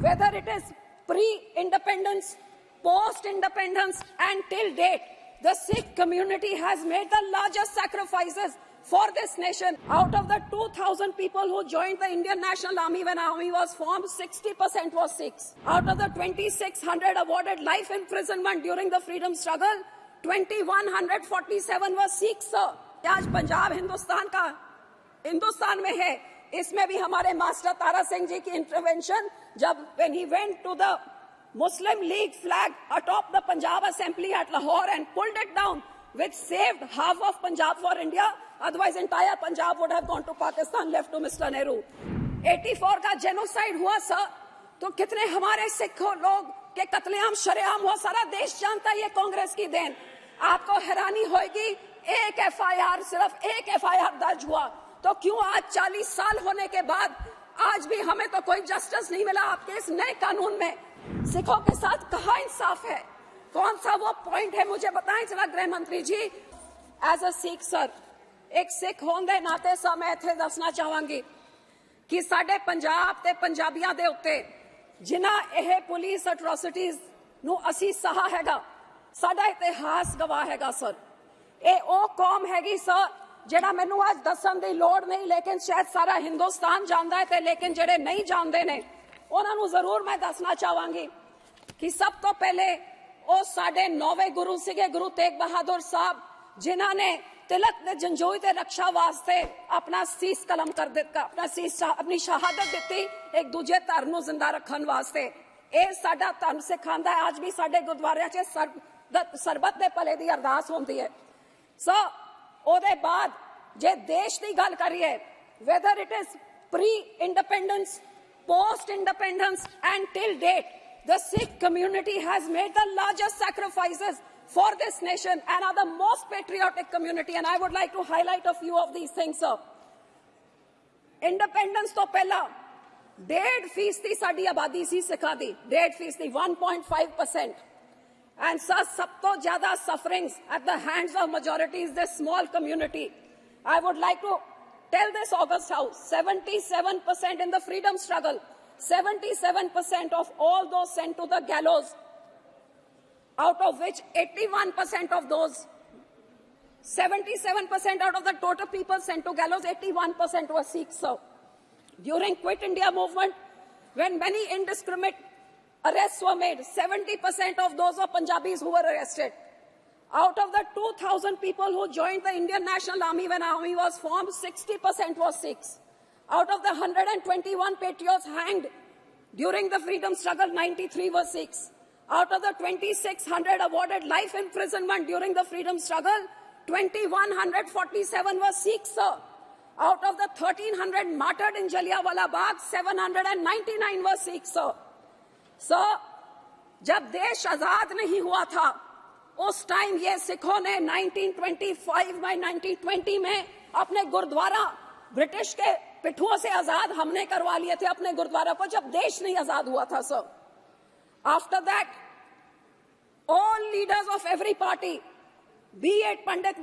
whether it is pre-independence, post-independence and till date, the Sikh community has made the largest sacrifices for this nation. Out of the 2,000 people who joined the Indian National Army when army was formed, 60% was Sikhs. Out of the 2,600 awarded life imprisonment during the freedom struggle, 2,147 were Sikhs, sir. आज पंजाब हिंदुस्तान में है, इसमें भी हमारे master Tara Singh ji की intervention, जब when he went to the Muslim League flag atop the Punjab Assembly at Lahore and pulled it down, which saved half of Punjab for India. Otherwise, entire Punjab would have gone to Pakistan, left to Mr. Nehru. 84 का genocide हुआ sir, तो कितने हमारे सिख लोग के कत्लेआम शरेआम हुआ, सारा देश जानता है ये कांग्रेस की देन। आपको हैरानी होगी, एक एफआईआर, सिर्फ एक एफआईआर दर्ज हुआ, तो क्यों आज 40 साल होने के बाद आज भी हमें तो कोई जस्टिस नहीं मिला। आपके इस नए कानून में सिखों के साथ कहाँ इंसाफ है? कौन सा वो पॉइंट है, मुझे बताएं जरा गृह मंत्री जी। एज अ सिख सर, एक सिख होने के नाते सर मैं इत्थे दसना चाहांगी कि साडे पंजाब ते पंजाबियां दे उत्ते जिन्हां यह पुलिस एट्रोसिटीज नूं असीं सहा हैगा, साडा इतिहास गवाह हैगा सर। ये ओ कौम हैगी सर जिहड़ा मैनूं अज दसन दी लोड़ नहीं, लेकिन शायद सारा हिंदुस्तान जानदा है, ते लेकिन जिहड़े नहीं जानदे ने उन्हां नूं जरूर मैं दसना चाहांगी कि सब तो पहले ਉਹ ਸਾਡੇ 9ਵੇਂ गुरु ਸੀਗੇ, गुरु तेग बहादुर साहब, जिन्हां ने तिलक ने जंजोई ते रक्षा वास्ते अपना सीस कलम कर दिता, अपनी शहादत दी एक दूजे धर्म नूं जिंदा रखण वास्ते। ਇਹ ਸਾਡਾ ਧਰਮ सिखांदा है। अज भी साडे गुरुद्वारियां च सरबत दे भले दी अरदास होंदी है। सो ਉਹਦੇ बाद जे देश की गल करिए, whether it is pre-independence, post-independence and till date, the Sikh community has made the largest sacrifices for this nation and are the most patriotic community, and I would like to highlight a few of these things, sir. Independence to pehla 1.5% साडी आबादी सी सिखा दी, 1.5%, 1.5%, and sir sab to zyada sufferings at the hands of majorities this small community. I would like to tell this August House, 77% in the freedom struggle, 77% of all those sent to the gallows, out of which 81% of those, 77% out of the total people sent to gallows, 81% were Sikhs, sir. During Quit India movement, when many indiscriminate arrests were made, 70% of those were Punjabis who were arrested. Out of the 2,000 people who joined the Indian National Army when army was formed, 60% was Sikhs. Out of the 121 patriots hanged during the freedom struggle, 93 were Sikhs. Out of the 2,600 awarded life imprisonment during the freedom struggle, 2,147 were Sikhs, sir. Out of the 1,300 martyred in Jallianwala Bagh, 799 were Sikhs, sir. Sir, जब देश आजाद नहीं हुआ था, उस time ये सिखों ने 1925 में 1920 में अपने गुरुद्वारा ब्रिटिश के पिठुओं से आजाद हमने करवा लिए थे अपने गुरुद्वारा को, जब देश नहीं आजाद हुआ था sir. After that, all leaders of every party, be it Pandit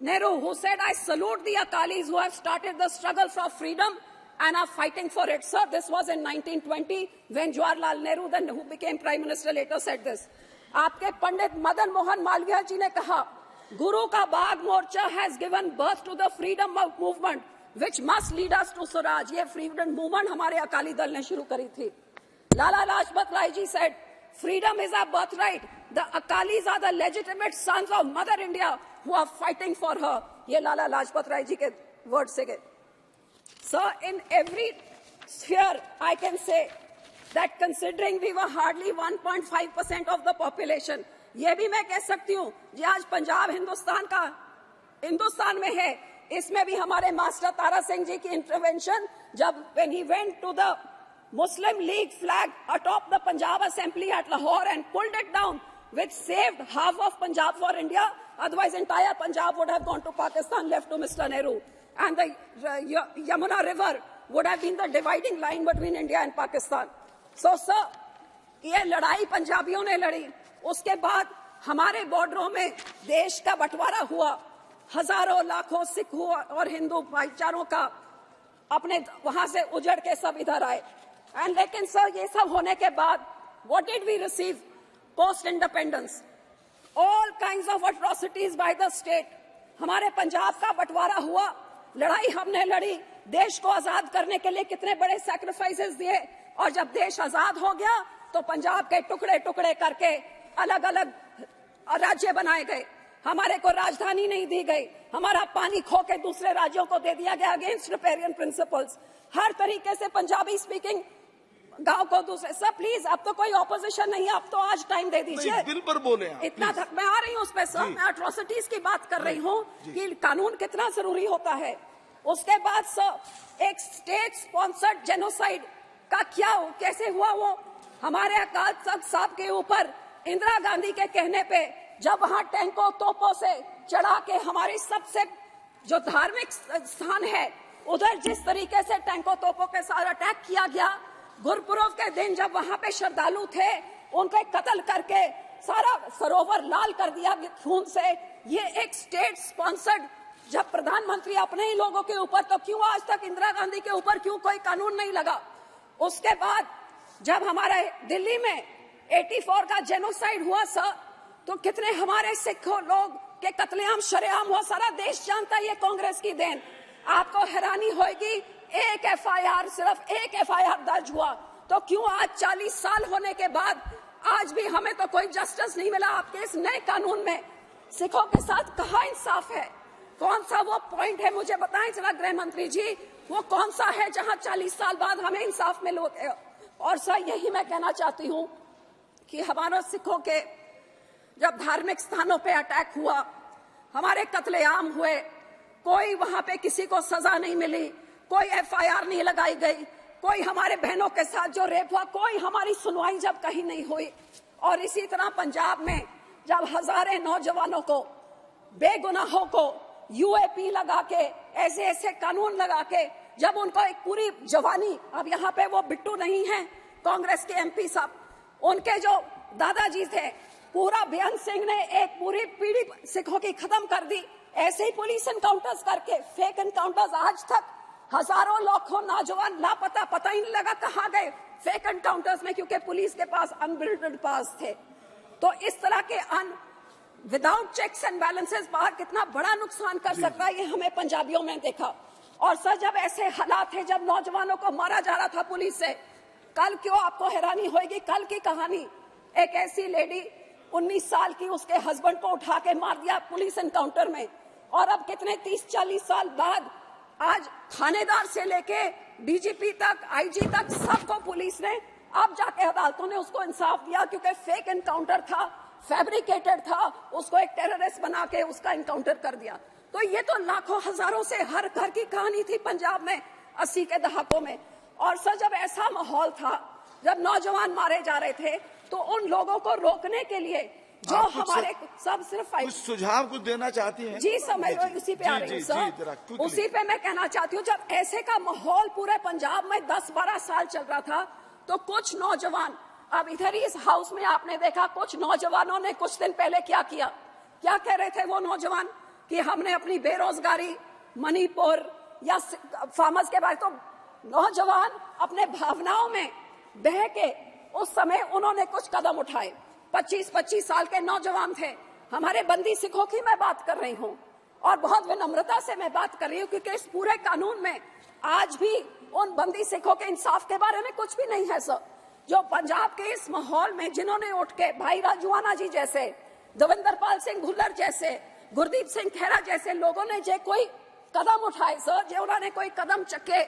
Nehru, who said, I salute the Akalis who have started the struggle for freedom and are fighting for it. Sir, this was in 1920 when Jawaharlal Nehru, then who became Prime Minister, later said this. आपके पंडित मदन मोहन मालवीय जी ने कहा, गुरु का बाग मोर्चा has given birth to the freedom movement which must lead us to Swaraj. ये freedom movement हमारे अकाली दल ने शुरू करी थी। Lala Lajpat Rai ji said, freedom is our birthright. The Akalis are the legitimate sons of Mother India who are fighting for her. ये लाला लाजपत राय जी के word से गए। Sir, in every sphere, I can say that considering we were hardly 1.5% of the population, ये भी मैं कह सकती हूँ, जी आज पंजाब हिंदुस्तान में है, इसमें भी हमारे मास्टर तारा सिंह जी की इंटरवेंशन, जब when he went to the Muslim League flag atop the Punjab Assembly at Lahore and pulled it down, which saved half of Punjab for India. Otherwise, entire Punjab would have gone to Pakistan, left to Mr. Nehru. And the Yamuna River would have been the dividing line between India and Pakistan. So, sir, ये लड़ाई पंजाबियों ने लड़ी, उसके बाद हमारे बॉर्डरों में देश का बंटवारा हुआ, हजारों लाखों सिख और हिंदू भाईचारों का अपने वहां से उजड़ के सब इधर आए। एंड लेकिन सर ये सब होने के बाद what did we receive post independence? All kinds of atrocities by the state. हमारे पंजाब का बंटवारा हुआ, लड़ाई हमने लड़ी, देश को आजाद करने के लिए कितने बड़े सैक्रिफाइसेस दिए, और जब देश आजाद हो गया तो पंजाब के टुकड़े टुकड़े करके अलग अलग राज्य बनाए गए। हमारे को राजधानी नहीं दी गई, हमारा पानी खो के दूसरे राज्यों को दे दिया गया अगेंस्ट रिपेरियन प्रिंसिपल्स। हर तरीके से पंजाबी स्पीकिंग गांव को दूसरे। सर प्लीज, अब तो कोई ऑपोजिशन नहीं है, अब तो आज टाइम दे दीजिए। दिल पर बोले आप, इतना मैं आ रही हूँ उस पर सर, मैं एट्रोसिटीज की बात कर रही हूँ कि कानून कितना जरूरी होता है। उसके बाद सर एक स्टेट स्पॉन्सर्ड जेनोसाइड का क्या कैसे हुआ? वो हमारे अकाल तख्त साहब के ऊपर इंदिरा गांधी के कहने पे जब वहां टैंकों तोपों से चढ़ा के हमारी सबसे जो धार्मिक स्थान है उधर जिस तरीके से टैंकों तोपों के साथ अटैक किया गया, गुरपुरब के दिन जब वहां पे श्रद्धालु थे उनके कत्ल करके सारा सरोवर लाल कर दिया खून से। ये एक स्टेट स्पॉन्सर्ड, जब प्रधानमंत्री अपने ही लोगों के ऊपर, तो क्यों आज तक इंदिरा गांधी के ऊपर क्यों कोई कानून नहीं लगा? उसके बाद जब हमारे दिल्ली में 84 का जेनोसाइड हुआ सर, तो कितने हमारे सिखों लोग के कत्लेआम शरेआम हुआ, सारा देश जानता है ये कांग्रेस की देन। आपको हैरानी होगी, एक एफआईआर, सिर्फ एक एफआईआर दर्ज हुआ, तो क्यों आज 40 साल होने के बाद आज भी हमें तो कोई जस्टिस नहीं मिला? आपके इस नए कानून में सिखों के साथ कहाँ इंसाफ है? कौन सा वो पॉइंट है, मुझे बताएं जरा गृह मंत्री जी, वो कौन सा है जहां 40 साल बाद हमें इंसाफ मिल होते? और सर यही मैं कहना चाहती हूँ कि हमारे सिखों के जब धार्मिक स्थानों पे अटैक हुआ, हमारे कत्लेआम हुए, कोई वहां पे किसी को सजा नहीं मिली, कोई एफआईआर नहीं लगाई गई, कोई हमारे बहनों के साथ जो रेप हुआ कोई हमारी सुनवाई जब कहीं नहीं हुई। और इसी तरह पंजाब में जब हजारों नौजवानों को, बेगुनाहों को यूएपी लगा के, ऐसे ऐसे कानून लगा के, जब उनको एक पूरी जवानी, अब यहाँ पे वो बिट्टू नहीं है कांग्रेस के एमपी साहब, उनके जो दादाजी थे, पूरा बेअंत सिंह ने एक पूरी पीढ़ी सिखों की खत्म कर दी। ऐसे ही पुलिस एनकाउंटर्स करके, फेक एनकाउंटर्स, आज तक हजारों लाखों नौजवान लापता, पता ही नहीं लगा कहाँ गए फेक एनकाउंटर्स में, क्योंकि पुलिस के पास अनबिल्डेड पास थे। तो इस तरह के विदाउट चेक्स एंड बैलेंसेस बाहर कितना बड़ा नुकसान कर सकता है, ये हमें पंजाबियों में देखा। और सर जब ऐसे हालात है, जब नौजवानों को मारा जा रहा था पुलिस से, कल क्यों आपको हैरानी होगी, कल की कहानी, एक ऐसी लेडी 19 साल की, उसके हस्बैंड को उठा के मार दिया पुलिस एनकाउंटर में। और अब कितने 30-40 साल बाद आज थानेदार से लेके डीजीपी तक, आईजी तक, सबको पुलिस ने, अब जाके अदालतों ने उसको इंसाफ दिया, क्योंकि फेक एनकाउंटर था, फैब्रिकेटेड था, उसको एक टेररिस्ट बना के उसका एनकाउंटर कर दिया। तो ये तो लाखों हजारों से हर घर की कहानी थी पंजाब में 80 के दहाकों में। और सर जब ऐसा माहौल था, जब नौजवान मारे जा रहे थे, तो उन लोगों को रोकने के लिए जो हमारे सब सिर्फ कुछ सुझाव कुछ देना चाहती हैं? जी सर, मैं उसी पे आ रही हूँ सर, उसी पे मैं कहना चाहती हूँ, जब ऐसे का माहौल पूरे पंजाब में 10-12 साल चल रहा था, तो कुछ नौजवान, अब इधर ही इस हाउस में आपने देखा, कुछ नौजवानों ने कुछ दिन पहले क्या किया, क्या कह रहे थे वो नौजवान कि हमने अपनी बेरोजगारी, मणिपुर या फार्मर्स के बारे, तो नौजवान अपने भावनाओं में बह के उस समय उन्होंने कुछ कदम उठाए। 25-25 साल के नौजवान थे, हमारे बंदी सिखों की मैं बात कर रही हूँ, और बहुत विनम्रता से मैं बात कर रही हूँ, क्योंकि इस पूरे कानून में आज भी उन बंदी सिखों के इंसाफ के बारे में कुछ भी नहीं है सर। जो पंजाब के इस माहौल में जिन्होंने उठ के, भाई राजूआना जी जैसे, दविंदर पाल सिंह भुल्लर जैसे, गुरदीप सिंह खेरा जैसे लोगों ने जो कोई कदम उठाए सर, जो उन्होंने कोई कदम चके,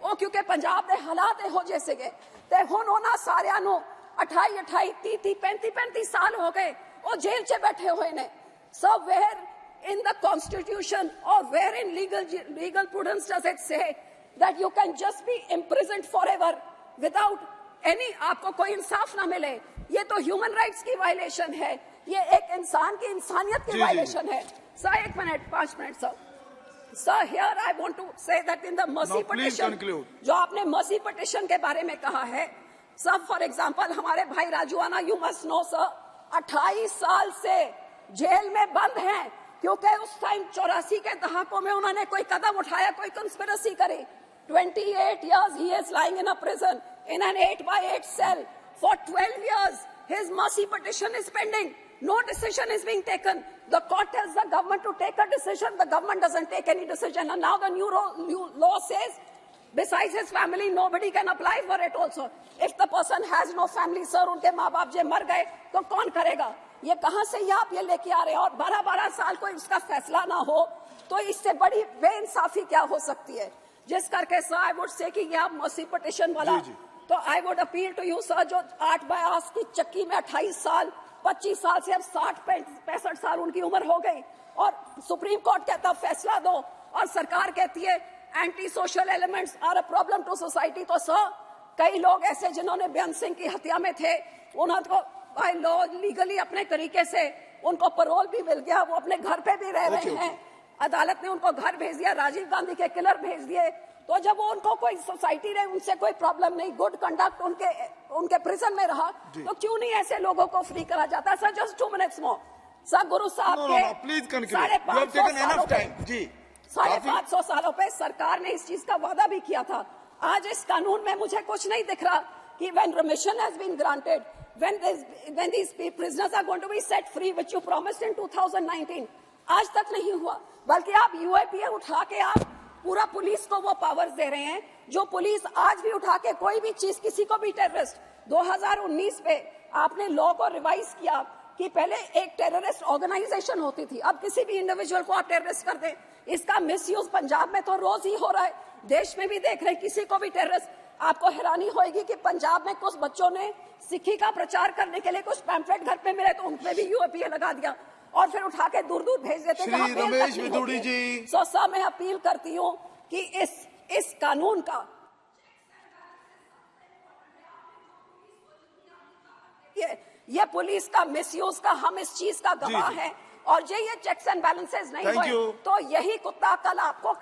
वो क्योंकि पंजाब के हालात हो जैसे गए, ते हुण उन्हां सारियां नूं 28-28, 30-30, 35-35 साल हो गए, वो जेल च बैठे हुए ने। So where in the constitution or where in legal prudence does it say that you can just be imprisoned forever without any, आपको कोई इंसाफ ना मिले? ये तो ह्यूमन राइट्स की वायलेशन है, ये एक इंसान की इंसानियत की वायलेशन है। Sir 1 minute, 5 minute sir. Sir, here I want to say that in the mercy petition, जो आपने mercy petition के बारे में कहा है, सर फॉर एग्जाम्पल हमारे भाई राजूआना, यू मस्ट नो सर, 28 साल से जेल में बंद हैं, क्योंकि उस टाइम 84 के दहाकों में उन्होंने कोई कदम उठाया, कोई कंस्पिरेसी करी। 28 years he is lying in a prison, in an 8x8 cell for 12 years. His mercy petition is pending. No decision is being taken. The court tells the government to take a decision. The government doesn't take any decision. And now the new law says, besides his family, nobody can apply for it also. If the person has no family, sir, उनके माँ बाप जे मर गए, तो कौन करेगा? ये कहाँ से आप ये लेके आ रहे हैं? और 12-12 साल कोई उसका फैसला ना हो, तो इससे बड़ी बेइंसाफी क्या हो सकती है? जिस करके सर, I would say कि ये आप मर्सी पिटिशन वाला, तो I would appeal to you sir, जो 8/8 की चक्की में 28 साल, 25 साल से अब 60-65 साल उनकी उम्र हो गई, और सुप्रीम कोर्ट कहता फैसला दो, और सरकार कहती है anti social elements are a problem to society. तो सर, कई लोग ऐसे जिन्होंने बेअंत सिंह की हत्या में थे, उनको बाय लॉ लीगली अपने तरीके से उनको पैरोल भी मिल गया, वो अपने घर पे भी रह रहे हैं, अदालत ने उनको घर भेज दिया, राजीव गांधी के किलर भेज दिए। तो जब उनको कोई सोसाइटी ने उनसे कोई प्रॉब्लम नहीं, गुड कंडक्ट उनके प्रिजन में रहा, तो क्यों नहीं ऐसे लोगों को फ्री करा जाता? Sir, just 2 minutes more। Sir, गुरु साहब के 550 सालों पे सरकार ने इस चीज का वादा भी किया था। आज इस कानून में मुझे कुछ नहीं दिख रहा कि when remission has been granted, when these prisoners are going to be set free, which you promised in 2019, आज तक नहीं हुआ। बल्कि आप यूएपीए उठा के आप पूरा पुलिस को वो पावर्स दे रहे हैं, जो पुलिस आज भी उठा के कोई भी चीज, किसी को भी टेररिस्ट, 2019 पे आपने लॉ को रिवाइज किया कि पहले एक टेररिस्ट ऑर्गेनाइजेशन होती थी, अब किसी भी इंडिविजुअल को आप टेररिस्ट कर दें। इसका मिसयूज पंजाब में तो रोज ही हो रहा है, देश में भी देख रहे हैं, किसी को भी टेररिस्ट। आपको हैरानी होगी कि पंजाब में कुछ बच्चों ने सिक्खी का प्रचार करने के लिए कुछ पैम्फलेट घर पे मिले, तो उनपे भी यूएपीए लगा दिया और फिर उठा के दूर दूर भेज देते। रमेश विदुड़ी जी, सर, मैं अपील करती हूँ कि इस कानून का ये पुलिस का मिसयूज का हम इस चीज का गवाह है, और ये चेक्स एंड बैलेंसेस नहीं हुए, तो यही कुत्ता कल आपको